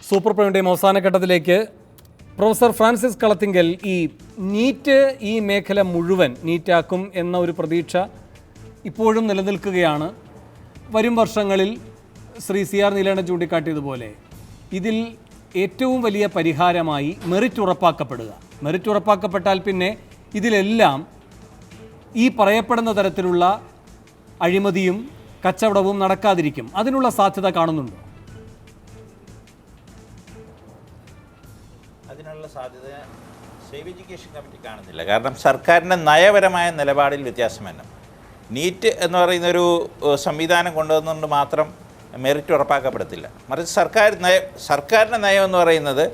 Super പ്രൈമിൻ്റെയും അവസാന ഘട്ടത്തിലേക്ക് professor Francis Kalathingal, ഈ നീറ്റ് ഈ മേഖല മുഴുവൻ നീറ്റാക്കും എന്ന ഒരു പ്രതീക്ഷ ഇപ്പോഴും നിലനിൽക്കുകയാണ്. വരും വർഷങ്ങളിൽ ശ്രീ CR നീലകണ്ഠൻ ചൂണ്ടിക്കാട്ടിയതുപോലെ ഇതിൽ ഏറ്റവും വലിയ പരിഹാരമായി മെറിറ്റ് ഉറപ്പാക്കപ്പെടുക. മെറിറ്റ് ഉറപ്പാക്കപ്പെട്ടാൽ പിന്നെ ഇതിലെല്ലാം ഈ പറയപ്പെടുന്ന തരത്തിലുള്ള അഴിമതിയും കച്ചവടവും നടക്കാതിരിക്കും. അതിനുള്ള സാധ്യത കാണുന്നുണ്ടോ? അതിനുള്ള സാധ്യത സേവ് എഡ്യൂക്കേഷൻ കമ്മിറ്റി കാണുന്നില്ല. കാരണം സർക്കാരിൻ്റെ നയപരമായ നിലപാടിൽ വ്യത്യാസം തന്നെ. നീറ്റ് എന്ന് പറയുന്നൊരു സംവിധാനം കൊണ്ടുവന്നുകൊണ്ട് മാത്രം മെറിറ്റ് ഉറപ്പാക്കപ്പെടത്തില്ല. മറിച്ച് സർക്കാരിൻ്റെ നയം എന്ന് പറയുന്നത്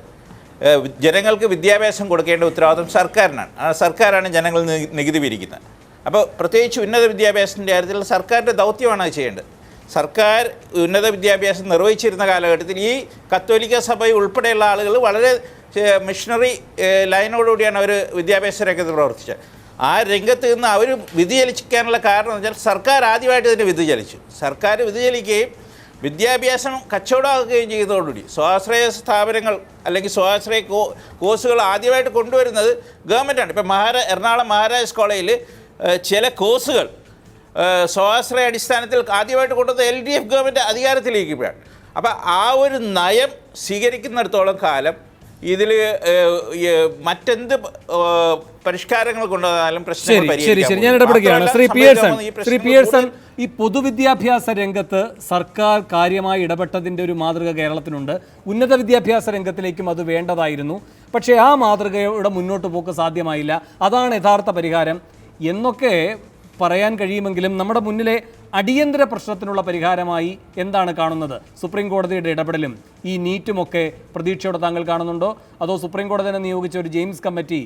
ജനങ്ങൾക്ക് വിദ്യാഭ്യാസം കൊടുക്കേണ്ട ഉത്തരവാദിത്വം സർക്കാരിനാണ്. സർക്കാരാണ് ജനങ്ങൾ നികുതി പിരിക്കുന്നത്. അപ്പോൾ പ്രത്യേകിച്ച് ഉന്നത വിദ്യാഭ്യാസത്തിൻ്റെ കാര്യത്തിൽ സർക്കാരിൻ്റെ ദൗത്യമാണ് അത് ചെയ്യേണ്ടത്. സർക്കാർ ഉന്നത വിദ്യാഭ്യാസം നിർവഹിച്ചിരുന്ന കാലഘട്ടത്തിൽ ഈ കത്തോലിക്ക സഭ ഉൾപ്പെടെയുള്ള ആളുകൾ വളരെ മിഷണറി ലൈനോടുകൂടിയാണ് അവർ വിദ്യാഭ്യാസ രംഗത്ത് പ്രവർത്തിച്ചത്. ആ രംഗത്ത് നിന്ന് അവർ വ്യതിചലിക്കാനുള്ള കാരണം എന്ന് വെച്ചാൽ സർക്കാർ ആദ്യമായിട്ട് ഇതിൻ്റെ വ്യതിചലിച്ചു. സർക്കാർ വ്യതിചലിക്കുകയും വിദ്യാഭ്യാസം കച്ചവടമാക്കുകയും ചെയ്തതോടുകൂടി സ്വാശ്രയ സ്ഥാപനങ്ങൾ അല്ലെങ്കിൽ സ്വാശ്രയ കോഴ്സുകൾ ആദ്യമായിട്ട് കൊണ്ടുവരുന്നത് ഗവൺമെൻറ്റാണ്. ഇപ്പം എറണാകുളം മഹാരാജാസ് കോളേജിൽ ചില കോഴ്സുകൾ സ്വാശ്രയ അടിസ്ഥാനത്തിൽ ആദ്യമായിട്ട് കൊണ്ടുവന്ന LDF ഗവൺമെൻറ് അധികാരത്തിലിരിക്കുകയാണ്. അപ്പോൾ ആ ഒരു നയം സ്വീകരിക്കുന്നിടത്തോളം കാലം ഇതിൽ മറ്റെന്ത് പരിഷ്കാരങ്ങൾ കൊണ്ടുവന്നാലും പ്രശ്നങ്ങൾ പരിഹരിക്കാം. ഞാൻ ഇടപെടുകയാണ്. ശ്രീ പിയേഴ്സൺ, ഈ പൊതുവിദ്യാഭ്യാസ രംഗത്ത് സർക്കാർ കാര്യമായി ഇടപെട്ടതിൻ്റെ ഒരു മാതൃക കേരളത്തിനുണ്ട്. ഉന്നത വിദ്യാഭ്യാസ രംഗത്തിലേക്കും അത് വേണ്ടതായിരുന്നു. പക്ഷേ ആ മാതൃകയുടെ മുന്നോട്ട് പോക്ക് സാധ്യമായില്ല. അതാണ് യഥാർത്ഥ പരിഹാരം എന്നൊക്കെ പറയാൻ കഴിയുമെങ്കിലും നമ്മുടെ മുന്നിലെ അടിയന്തര പ്രശ്നത്തിനുള്ള പരിഹാരമായി എന്താണ് കാണുന്നത്? സുപ്രീം കോടതിയുടെ ഇടപെടലും ഈ നീറ്റുമൊക്കെ പ്രതീക്ഷയോടെ താങ്കൾ കാണുന്നുണ്ടോ? അതോ സുപ്രീം കോടതി തന്നെ നിയോഗിച്ച ഒരു ജെയിംസ് കമ്മിറ്റി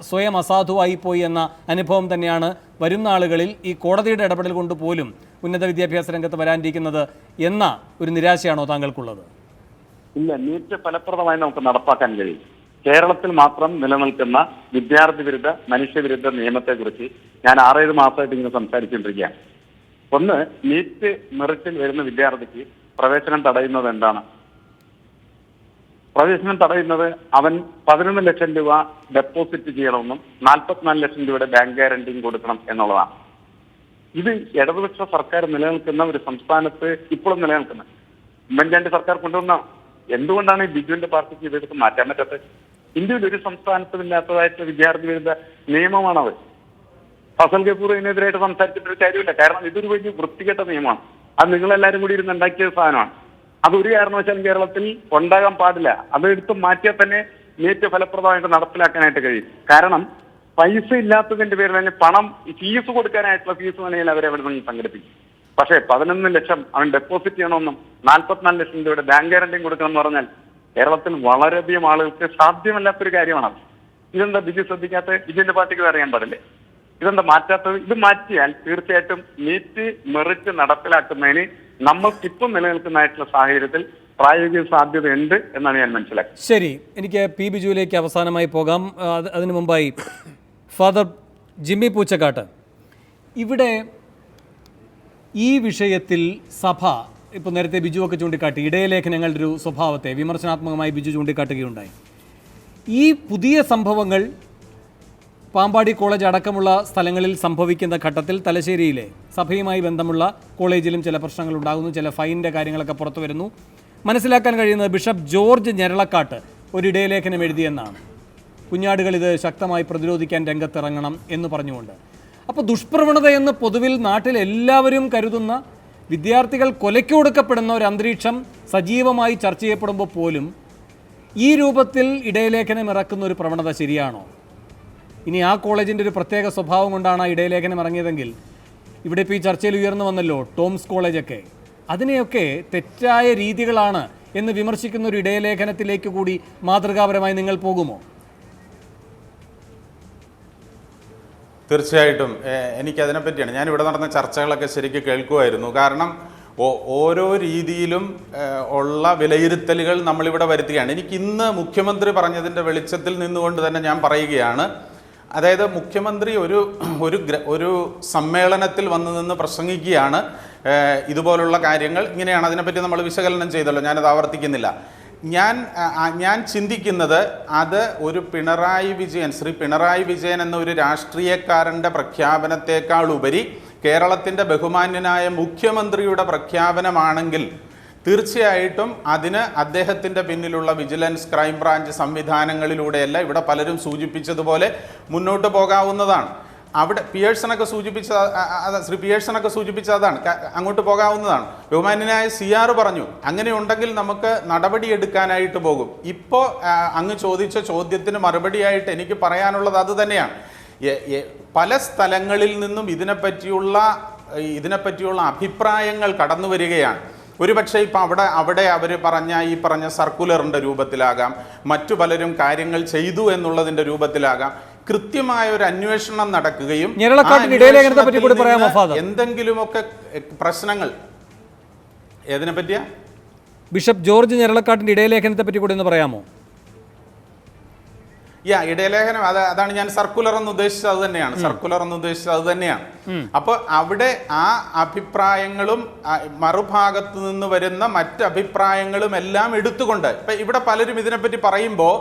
സ്വയം അസാധുവായി പോയി എന്ന അനുഭവം തന്നെയാണ് വരുന്ന ആളുകളിൽ ഈ കോടതിയുടെ ഇടപെടൽ കൊണ്ട് പോലും ഉന്നത വിദ്യാഭ്യാസ രംഗത്ത് വരാനിരിക്കുന്നത് എന്ന ഒരു നിരാശയാണോ താങ്കൾക്കുള്ളത്? ഇല്ല, നീറ്റ് ഫലപ്രദമായി നമുക്ക് നടപ്പാക്കാൻ കഴിയും. കേരളത്തിൽ മാത്രം നിലനിൽക്കുന്ന വിദ്യാർത്ഥി വിരുദ്ധ മനുഷ്യവിരുദ്ധ നിയമത്തെക്കുറിച്ച് ഞാൻ 6-7 മാസമായിട്ട് ഇങ്ങനെ സംസാരിച്ചുകൊണ്ടിരിക്കുകയാണ്. ഒന്ന്, നീറ്റ് മെറിറ്റിൽ വരുന്ന വിദ്യാർത്ഥിക്ക് പ്രവേശനം തടയുന്നത് എന്താണ്? പ്രവേശനം തടയുന്നത് അവൻ 11 ലക്ഷം രൂപ ഡെപ്പോസിറ്റ് ചെയ്യണമെന്നും 44 ലക്ഷം രൂപയുടെ ബാങ്ക് ഗ്യാരണ്ടിയും കൊടുക്കണം എന്നുള്ളതാണ്. ഇത് ഇടതുപക്ഷ സർക്കാർ നിലനിൽക്കുന്ന ഒരു സംസ്ഥാനത്ത് ഇപ്പോഴും നിലനിൽക്കുന്നത്. ഉമ്മൻചാണ്ടി സർക്കാർ കൊണ്ടുവന്ന എന്തുകൊണ്ടാണ് ഈ ബിജുവിന്റെ പാർട്ടിക്ക് ഇതെടുത്ത് മാറ്റാൻ പറ്റാത്തത്? ഇന്ത്യയിൽ ഒരു സംസ്ഥാനത്തും ഇല്ലാത്തതായിട്ട് വിദ്യാർത്ഥി വിരുദ്ധ നിയമമാണത്. ഫസൽ കപൂർ ഇതിനെതിരായിട്ട് സംസാരിച്ചിട്ടൊരു കാര്യമില്ല. കാരണം ഇതൊരു വലിയ വൃത്തികെട്ട നിയമമാണ്. അത് നിങ്ങളെല്ലാവരും കൂടി ഇരുന്ന് ഉണ്ടാക്കിയ സാധനമാണ്. അതൊരു കാരണവശാലും കേരളത്തിൽ ഉണ്ടാകാൻ പാടില്ല. അത് എടുത്ത് മാറ്റിയാൽ തന്നെ നീറ്റ് ഫലപ്രദമായിട്ട് നടപ്പിലാക്കാനായിട്ട് കഴിയും. കാരണം പൈസ ഇല്ലാത്തതിന്റെ പേരിൽ തന്നെ പണം ഫീസ് കൊടുക്കാനായിട്ടുള്ള ഫീസ് വേണമെങ്കിൽ അവരെ അവിടെ നിന്ന് സംഘടിപ്പിക്കും. പക്ഷേ 11 ലക്ഷം അവൻ ഡെപ്പോസിറ്റ് ചെയ്യണമെന്നും 44 ലക്ഷം രൂപയുടെ ബാങ്ക് ഗ്യാരണ്ടിയും കൊടുക്കണം എന്ന് പറഞ്ഞാൽ കേരളത്തിൽ വളരെയധികം ആളുകൾക്ക് സാധ്യമല്ലാത്തൊരു കാര്യമാണത്. ഇതെന്താ ബിജു ശ്രദ്ധിക്കാത്ത? ബിജുവിന്റെ പാർട്ടിക്ക് അറിയാൻ പാടില്ലേ? ഇതെന്താ മാറ്റാത്തത്? ഇത് മാറ്റിയാൽ തീർച്ചയായിട്ടും നീറ്റ് മെറിറ്റ് നടപ്പിലാക്കുന്നതിന് നമ്മൾക്കിപ്പം നിലനിൽക്കുന്നതായിട്ടുള്ള സാഹചര്യത്തിൽ പ്രായോഗിക സാധ്യതയുണ്ട് എന്നാണ് ഞാൻ മനസ്സിലാക്കുന്നത്. ശരി, എനിക്ക് പി ബിജുവിലേക്ക് അവസാനമായി പോകാം. അതിനു മുമ്പായി ഫാദർ ജിമ്മി പൂച്ചക്കാട്ട്, ഇവിടെ ഈ വിഷയത്തിൽ സഭ ഇപ്പോൾ നേരത്തെ ബിജുവൊക്കെ ചൂണ്ടിക്കാട്ടി ഇടയലേഖനങ്ങളുടെ ഒരു സ്വഭാവത്തെ വിമർശനാത്മകമായി ബിജു ചൂണ്ടിക്കാട്ടുകയുണ്ടായി. ഈ പുതിയ സംഭവങ്ങൾ പാമ്പാടി കോളേജ് അടക്കമുള്ള സ്ഥലങ്ങളിൽ സംഭവിക്കുന്ന ഘട്ടത്തിൽ തലശ്ശേരിയിലെ സഭയുമായി ബന്ധമുള്ള കോളേജിലും ചില പ്രശ്നങ്ങൾ ഉണ്ടാകുന്നു. ചില ഫൈനിൻ്റെ കാര്യങ്ങളൊക്കെ പുറത്തു വരുന്നു. മനസ്സിലാക്കാൻ കഴിയുന്നത് ബിഷപ്പ് ജോർജ് ഞെരളക്കാട്ട് ഒരു ഇടയലേഖനം എഴുതിയെന്നാണ്. കുഞ്ഞാടുകൾ ഇത് ശക്തമായി പ്രതിരോധിക്കാൻ രംഗത്തിറങ്ങണം എന്ന് പറഞ്ഞുകൊണ്ട്. അപ്പോൾ ദുഷ്പ്രവണതയെന്ന് പൊതുവിൽ നാട്ടിൽ എല്ലാവരും കരുതുന്ന വിദ്യാർത്ഥികൾ കൊലയ്ക്ക് കൊടുക്കപ്പെടുന്ന ഒരു അന്തരീക്ഷം സജീവമായി ചർച്ച ചെയ്യപ്പെടുമ്പോൾ പോലും ഈ രൂപത്തിൽ ഇടയലേഖനം ഇറക്കുന്ന ഒരു പ്രവണത ശരിയാണോ? ഇനി ആ കോളേജിൻ്റെ ഒരു പ്രത്യേക സ്വഭാവം കൊണ്ടാണ് ആ ഇടയലേഖനം ഇറങ്ങിയതെങ്കിൽ ഇവിടെ ഇപ്പോൾ ഈ ചർച്ചയിൽ ഉയർന്നു വന്നല്ലോ ടോംസ് കോളേജൊക്കെ, അതിനെയൊക്കെ തെറ്റായ രീതികളാണ് എന്ന് വിമർശിക്കുന്ന ഒരു ഇടയലേഖനത്തിലേക്ക് കൂടി മാതൃകാപരമായി നിങ്ങൾ പോകുമോ? തീർച്ചയായിട്ടും എനിക്കതിനെപ്പറ്റിയാണ്. ഞാനിവിടെ നടന്ന ചർച്ചകളൊക്കെ ശരിക്കും കേൾക്കുമായിരുന്നു. കാരണം ഓരോ രീതിയിലും ഉള്ള വിലയിരുത്തലുകൾ നമ്മളിവിടെ വരുത്തുകയാണ്. എനിക്കിന്ന് മുഖ്യമന്ത്രി പറഞ്ഞതിൻ്റെ വെളിച്ചത്തിൽ നിന്നുകൊണ്ട് തന്നെ ഞാൻ പറയുകയാണ്. അതായത് മുഖ്യമന്ത്രി ഒരു സമ്മേളനത്തിൽ വന്നു നിന്ന് പ്രസംഗിക്കുകയാണ്. ഇതുപോലുള്ള കാര്യങ്ങൾ ഇങ്ങനെയാണ്. അതിനെപ്പറ്റി നമ്മൾ വിശകലനം ചെയ്തല്ലോ, ഞാനത് ആവർത്തിക്കുന്നില്ല. ഞാൻ ചിന്തിക്കുന്നത് അത് ഒരു ശ്രീ പിണറായി വിജയൻ എന്ന ഒരു രാഷ്ട്രീയക്കാരൻ്റെ പ്രഖ്യാപനത്തെക്കാൾ ഉപരി കേരളത്തിൻ്റെ ബഹുമാന്യനായ മുഖ്യമന്ത്രിയുടെ പ്രഖ്യാപനമാണെങ്കിൽ തീർച്ചയായിട്ടും അതിന് അദ്ദേഹത്തിൻ്റെ പിന്നിലുള്ള വിജിലൻസ്, ക്രൈംബ്രാഞ്ച് സംവിധാനങ്ങളിലൂടെയല്ല ഇവിടെ പലരും സൂചിപ്പിച്ചതുപോലെ മുന്നോട്ട് പോകാവുന്നതാണ്. അവിടെ പിയേഴ്സണൊക്കെ സൂചിപ്പിച്ച അതാണ്, അങ്ങോട്ട് പോകാവുന്നതാണ്. ബഹുമാന്യനായ CR പറഞ്ഞു അങ്ങനെ ഉണ്ടെങ്കിൽ നമുക്ക് നടപടിയെടുക്കാനായിട്ട് പോകും. ഇപ്പോൾ അങ്ങ് ചോദിച്ച ചോദ്യത്തിന് മറുപടിയായിട്ട് എനിക്ക് പറയാനുള്ളത് അത് തന്നെയാണ്. പല സ്ഥലങ്ങളിൽ നിന്നും ഇതിനെപ്പറ്റിയുള്ള അഭിപ്രായങ്ങൾ കടന്നു വരികയാണ്. ഒരുപക്ഷെ ഇപ്പം അവിടെ അവർ ഈ പറഞ്ഞ സർക്കുലറിൻ്റെ രൂപത്തിലാകാം, മറ്റു പലരും കാര്യങ്ങൾ ചെയ്തു എന്നുള്ളതിൻ്റെ രൂപത്തിലാകാം. കൃത്യമായ ഒരു അന്വേഷണം നടക്കുകയും എന്തെങ്കിലുമൊക്കെ പ്രശ്നങ്ങൾ ഏതിനെ പറ്റിയാ ബിഷപ്പ് ജോർജ് ഞരളക്കാട്ടിന്റെ ഇടയലേഖനത്തെ പറ്റി കൂടി ഒന്ന് പറയാമോ? ഇടയലേഖനം അതാണ് ഞാൻ സർക്കുലർ എന്ന് ഉദ്ദേശിച്ചത് അത് തന്നെയാണ്. അപ്പൊ അവിടെ ആ അഭിപ്രായങ്ങളും മറുഭാഗത്ത് നിന്ന് വരുന്ന മറ്റ് അഭിപ്രായങ്ങളും എല്ലാം എടുത്തുകൊണ്ട് ഇപ്പൊ ഇവിടെ പലരും ഇതിനെപ്പറ്റി പറയുമ്പോൾ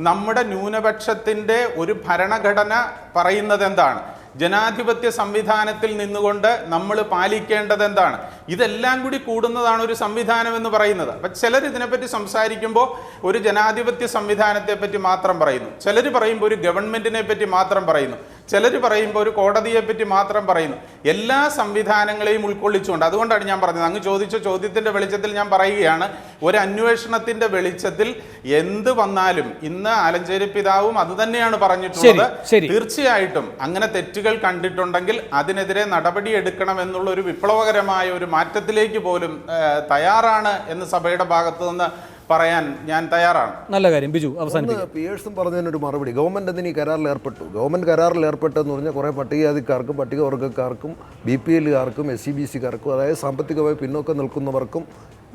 നമ്മുടെ ന്യൂനപക്ഷത്തിന്റെ ഒരു ഭരണഘടന പറയുന്നത് എന്താണ്, ജനാധിപത്യ സംവിധാനത്തിൽ നിന്നുകൊണ്ട് നമ്മൾ പാലിക്കേണ്ടത് എന്താണ്, ഇതെല്ലാം കൂടി കൂടുന്നതാണ് ഒരു സംവിധാനം എന്ന് പറയുന്നത്. അപ്പം ചിലർ ഇതിനെപ്പറ്റി സംസാരിക്കുമ്പോൾ ഒരു ജനാധിപത്യ സംവിധാനത്തെ പറ്റി മാത്രം പറയുന്നു, ചിലർ പറയുമ്പോൾ ഒരു ഗവൺമെന്റിനെ പറ്റി മാത്രം പറയുന്നു, ചിലർ പറയുമ്പോൾ ഒരു കോടതിയെ പറ്റി മാത്രം പറയുന്നു. എല്ലാ സംവിധാനങ്ങളെയും ഉൾക്കൊള്ളിച്ചുകൊണ്ട്, അതുകൊണ്ടാണ് ഞാൻ പറഞ്ഞത്, അങ്ങ് ചോദിച്ച ചോദ്യത്തിന്റെ വെളിച്ചത്തിൽ ഞാൻ പറയുകയാണ്, ഒരു അന്വേഷണത്തിന്റെ വെളിച്ചത്തിൽ എന്ത് വന്നാലും ഇന്ന് ആലഞ്ചേരി പിതാവും അത് തന്നെയാണ് പറഞ്ഞിട്ടുള്ളത്. തീർച്ചയായിട്ടും അങ്ങനെ തെറ്റുകൾ കണ്ടിട്ടുണ്ടെങ്കിൽ അതിനെതിരെ നടപടി എടുക്കണം എന്നുള്ള ഒരു വിപ്ലവകരമായ ഒരു മാറ്റത്തിലേക്ക് പോലും തയ്യാറാണ് എന്ന് സഭയുടെ ഭാഗത്തു നിന്ന് പറയാൻ ഞാൻ തയ്യാറാണ്. നല്ല കാര്യം. ബിജു അവസാനിപ്പിക്കും. പിയേഴ്സും പറഞ്ഞതിനൊരു മറുപടി, ഗവൺമെന്റ് എന്തിനീ കരാറിൽ ഏർപ്പെട്ടു? ഗവൺമെന്റ് കരാറിൽ ഏർപ്പെട്ടെന്ന് പറഞ്ഞാൽ കുറേ പട്ടികജാതിക്കാർക്കും പട്ടികവർഗ്ഗക്കാർക്കും BPLകാർക്കും SCBCക്കാർക്കും അതായത് സാമ്പത്തികമായി പിന്നോക്കം നിൽക്കുന്നവർക്കും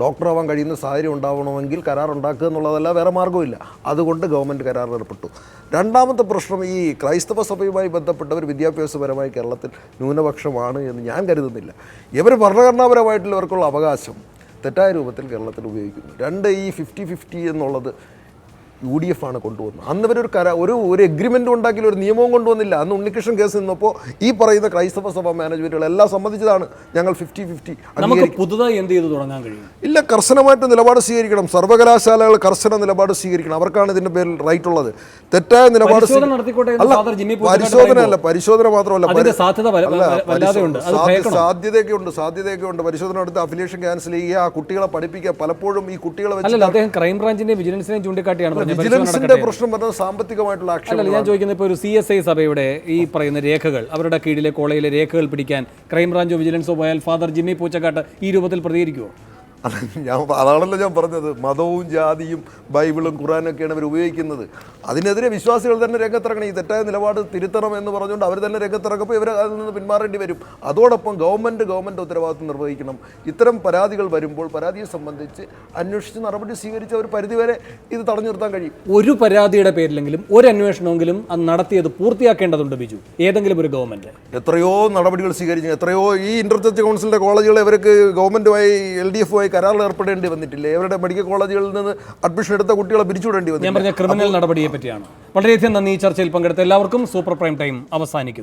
ഡോക്ടറാവാൻ കഴിയുന്ന സാഹചര്യം ഉണ്ടാവണമെങ്കിൽ കരാർ ഉണ്ടാക്കുക എന്നുള്ളതല്ല, വേറെ മാർഗ്ഗമില്ല. അതുകൊണ്ട് ഗവൺമെൻറ് കരാറിൽ ഏർപ്പെട്ടു. രണ്ടാമത്തെ പ്രശ്നം, ഈ ക്രൈസ്തവ സഭയുമായി ബന്ധപ്പെട്ടവർ വിദ്യാഭ്യാസപരമായി കേരളത്തിൽ ന്യൂനപക്ഷമാണ് എന്ന് ഞാൻ കരുതുന്നില്ല. ഇവർ ഭരണഘടനാപരമായിട്ടുള്ളവർക്കുള്ള അവകാശം തെറ്റായ രൂപത്തിൽ കേരളത്തിൽ ഉപയോഗിക്കുന്നു. രണ്ട്, ഈ 50-50 എന്നുള്ളത് UDF ആണ് കൊണ്ടുവന്നത്. അന്ന് ഇവരൊരു ഒരു എഗ്രിമെൻ്റ് ഉണ്ടാക്കി ഒരു നിയമവും കൊണ്ടുവന്നില്ല. അന്ന് ഉണ്ണികൃഷ്ണൻ കേസ് നിന്നപ്പോൾ ഈ പറയുന്ന ക്രൈസ്തവ സഭ മാനേജ്മെൻറ്റുകൾ എല്ലാം സമ്മതിച്ചതാണ് ഞങ്ങൾ 50-50. നമുക്ക് പുതുതായി എന്ത് ചെയ്തു തുടങ്ങാൻ കഴിയും? ഇല്ല, കർശനമായിട്ട് നിലപാട് സ്വീകരിക്കണം. സർവകലാശാലകൾ കർശന നിലപാട് സ്വീകരിക്കണം. അവർക്കാണ് ഇതിൻ്റെ പേരിൽ റൈറ്റ് ഉള്ളത്. തെറ്റായ നിലപാട് പരിശോധന മാത്രമല്ല, സാധ്യതയൊക്കെ ഉണ്ട്. പരിശോധന നടത്തി അഫിലിയേഷൻ ക്യാൻസൽ ചെയ്യുക, ആ കുട്ടികളെ പഠിപ്പിക്കുക. പലപ്പോഴും ഈ കുട്ടികളെ അദ്ദേഹം ക്രൈംബ്രാഞ്ചിന്റെ വിജിലൻസിനെയും ചൂണ്ടിക്കാട്ടിയാണ് വിജിലൻസിന്റെ പ്രശ്നം പറഞ്ഞത് സാമ്പത്തികമായിട്ടുള്ള ആക്ഷേപം. ഞാൻ ചോദിക്കുന്നത്, ഇപ്പോൾ ഒരു CSI സഭയുടെ ഈ പറയുന്ന രേഖകൾ, അവരുടെ കീഴിലെ കോളേജിലെ രേഖകൾ പിടിക്കാൻ ക്രൈംബ്രാഞ്ചോ വിജിലൻസോ പോയാൽ ഫാദർ ജിമ്മി പൂച്ചക്കാട്ട് ഈ രൂപത്തിൽ പ്രതികരിക്കുമോ? അതാണല്ലോ ഞാൻ പറഞ്ഞത്, മതവും ജാതിയും ബൈബിളും ഖുറാനൊക്കെയാണ് അവർ ഉപയോഗിക്കുന്നത്. അതിനെതിരെ വിശ്വാസികൾ തന്നെ രംഗത്തിറങ്ങണം. ഈ തെറ്റായ നിലപാട് തിരുത്തണം എന്ന് പറഞ്ഞുകൊണ്ട് അവർ തന്നെ രംഗത്തിറങ്ങുമ്പോൾ ഇവർ അതിൽ നിന്ന് പിന്മാറേണ്ടി വരും. അതോടൊപ്പം ഗവൺമെൻറ് ഉത്തരവാദിത്വം നിർവഹിക്കണം. ഇത്തരം പരാതികൾ വരുമ്പോൾ പരാതിയെ സംബന്ധിച്ച് അന്വേഷിച്ച് നടപടി സ്വീകരിച്ച ഒരു പരിധിവരെ ഇത് തടഞ്ഞു നിർത്താൻ കഴിയും. ഒരു പരാതിയുടെ പേരിലെങ്കിലും ഒരു അന്വേഷണമെങ്കിലും അത് നടത്തിയത് പൂർത്തിയാക്കേണ്ടതുണ്ട് ബിജു, ഏതെങ്കിലും ഒരു ഗവൺമെൻറ്. എത്രയോ നടപടികൾ സ്വീകരിച്ചു, എത്രയോ ഈ ഇന്റർ ചർച്ച് കൗൺസിലിൻ്റെ കോളേജുകൾ ഇവർക്ക് ഗവൺമെൻറ്റുമായി LDFുമായി കരാറിൽ ഏർപ്പെടേണ്ടി വന്നിട്ടില്ലേ? ഇവരുടെ മെഡിക്കൽ കോളേജുകളിൽ നിന്ന് അഡ്മിഷൻ എടുത്ത കുട്ടികളെ പിരിച്ചുവിടേണ്ടി വന്നു. ഞാൻ പറഞ്ഞ ക്രിമിനൽ നടപടിയെ പറ്റിയാണ്. വളരെയധികം നന്ദി. ഈ ചർച്ചയിൽ പങ്കെടുത്ത എല്ലാവർക്കും. സൂപ്പർ പ്രൈം ടൈം അവസാനിക്കുന്നു.